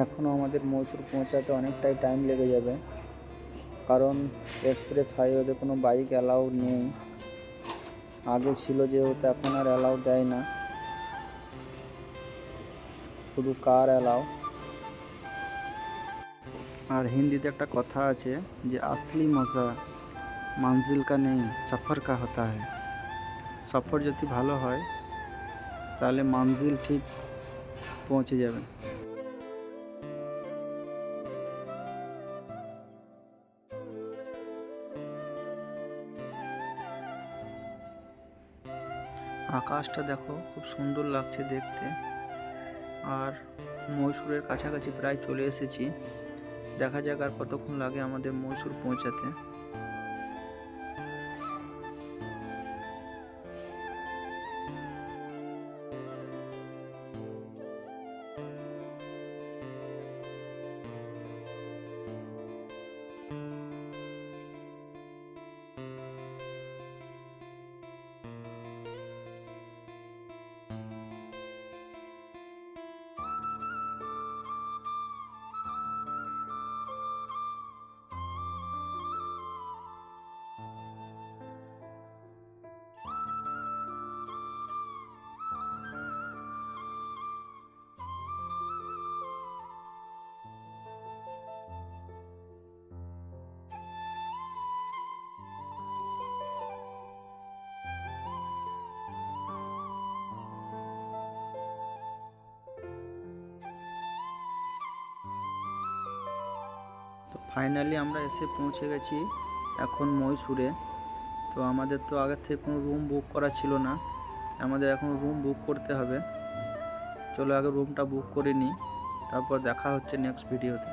এখনও আমাদের মহীশূর পৌঁছাতে অনেকটাই টাইম লেগে যাবে, কারণ এক্সপ্রেস হাইওয়েতে কোনো বাইক অ্যালাউ নেই। আগে ছিল যেহেতু, এখন আর অ্যালাউ দেয় না, শুধু কার অ্যালাউ। আর হিন্দিতে একটা কথা আছে যে আসলি মজা মঞ্জিল কা নেই সফর কা হতা হ্যায়। সফর যদি ভালো হয় তাহলে মঞ্জিল ঠিক পৌঁছে যাবে। আকাশটা দেখো, খুব সুন্দর লাগছে দেখতে। আর মহীশূরের কাছাকাছি প্রায় চলে এসেছি। দেখা যাক আর কতক্ষণ লাগে আমাদের মহীশূর পৌঁছাতে। তো ফাইনালি আমরা এসে পৌঁছে গেছি এখন মহীশূরে। তো আমাদের তো আগের থেকে কোনো রুম বুক করা ছিল না, আমাদের এখন রুম বুক করতে হবে। চলো আগে রুমটা বুক করে নিই, তারপর দেখা হচ্ছে নেক্সট ভিডিওতে।